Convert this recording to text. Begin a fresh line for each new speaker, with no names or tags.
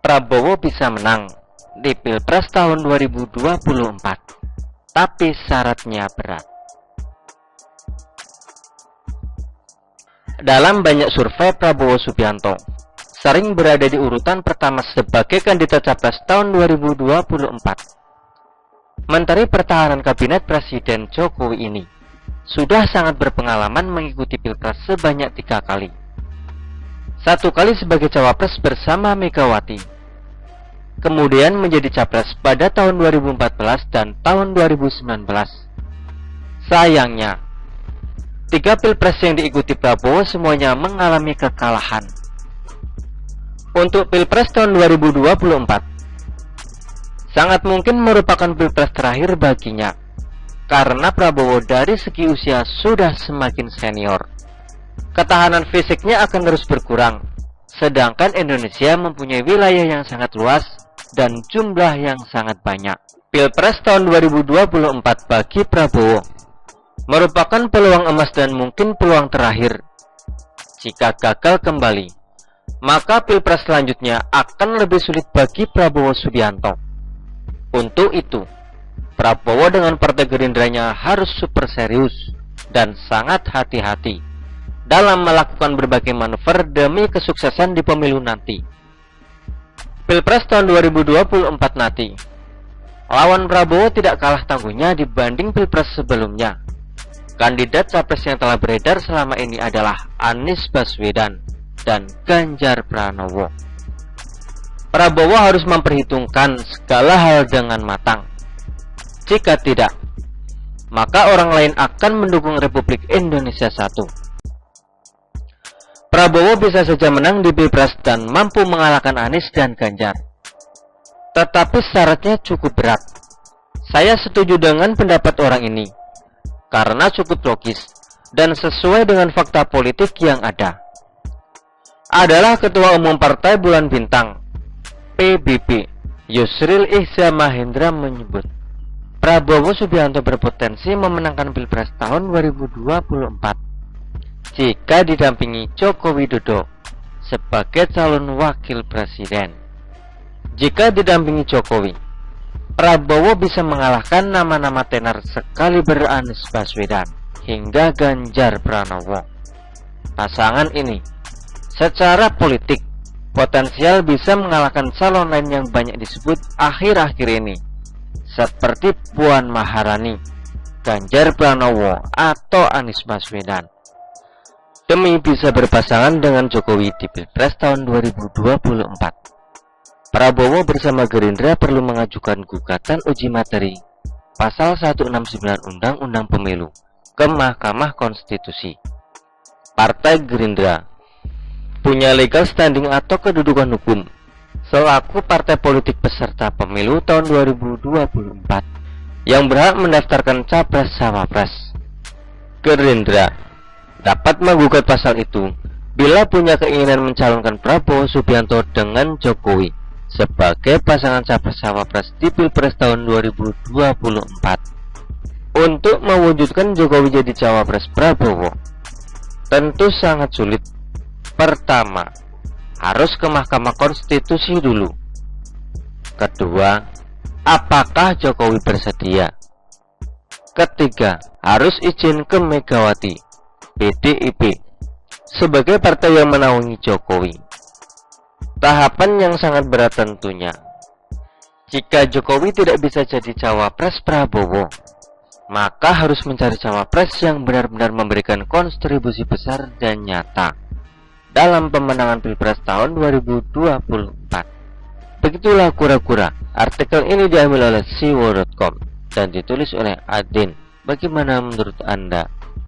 Prabowo bisa menang di Pilpres tahun 2024, tapi syaratnya berat. Dalam banyak survei, Prabowo Subianto sering berada di urutan pertama sebagai kandidat capres tahun 2024. Menteri Pertahanan Kabinet Presiden Jokowi ini sudah sangat berpengalaman mengikuti Pilpres sebanyak 3 kali. 1 kali sebagai cawapres bersama Megawati, kemudian menjadi capres pada tahun 2014 dan tahun 2019. Sayangnya, 3 Pilpres yang diikuti Prabowo semuanya mengalami kekalahan. Untuk Pilpres tahun 2024, sangat mungkin merupakan Pilpres terakhir baginya, karena Prabowo dari segi usia sudah semakin senior. Ketahanan fisiknya akan terus berkurang, sedangkan Indonesia mempunyai wilayah yang sangat luas dan jumlah yang sangat banyak. Pilpres tahun 2024 bagi Prabowo merupakan peluang emas dan mungkin peluang terakhir. Jika gagal kembali, maka Pilpres selanjutnya akan lebih sulit bagi Prabowo Subianto. Untuk itu, Prabowo dengan Partai Gerindranya harus super serius dan sangat hati-hati dalam melakukan berbagai manuver demi kesuksesan di pemilu nanti. Pilpres tahun 2024 nanti, lawan Prabowo tidak kalah tangguhnya dibanding Pilpres sebelumnya. Kandidat capres yang telah beredar selama ini adalah Anies Baswedan dan Ganjar Pranowo. Prabowo harus memperhitungkan segala hal dengan matang. Jika tidak, maka orang lain akan mendukung Republik Indonesia Satu. Prabowo bisa saja menang di Pilpres dan mampu mengalahkan Anies dan Ganjar. Tetapi syaratnya cukup berat. Saya setuju dengan pendapat orang ini, karena cukup logis dan sesuai dengan fakta politik yang ada. Adalah Ketua Umum Partai Bulan Bintang, PBB, Yusril Iza Mahendra menyebut, Prabowo Subianto berpotensi memenangkan Pilpres tahun 2024 jika didampingi Joko Widodo sebagai calon wakil presiden. Jika didampingi Jokowi, Prabowo bisa mengalahkan nama-nama tenar sekaliber Anies Baswedan hingga Ganjar Pranowo. Pasangan ini secara politik potensial bisa mengalahkan calon lain yang banyak disebut akhir-akhir ini, seperti Puan Maharani, Ganjar Pranowo, atau Anies Baswedan, demi bisa berpasangan dengan Jokowi di Pilpres tahun 2024. Prabowo bersama Gerindra perlu mengajukan gugatan uji materi Pasal 169 Undang-Undang Pemilu ke Mahkamah Konstitusi. Partai Gerindra punya legal standing atau kedudukan hukum selaku partai politik peserta pemilu tahun 2024 yang berhak mendaftarkan capres-cawapres. Gerindra dapat menggugat pasal itu bila punya keinginan mencalonkan Prabowo Subianto dengan Jokowi sebagai pasangan capres-cawapres di Pilpres tahun 2024. Untuk mewujudkan Jokowi jadi cawapres Prabowo tentu sangat sulit. Pertama, harus ke Mahkamah Konstitusi dulu. Kedua, apakah Jokowi bersedia? Ketiga, harus izin ke Megawati, PDIP, sebagai partai yang menaungi Jokowi. Tahapan yang sangat berat tentunya. Jika Jokowi tidak bisa jadi cawapres Prabowo, maka harus mencari cawapres yang benar-benar memberikan kontribusi besar dan nyata dalam pemenangan Pilpres tahun 2024. Begitulah kura-kura. Artikel ini diambil oleh siwo.com dan ditulis oleh Adin. Bagaimana menurut Anda?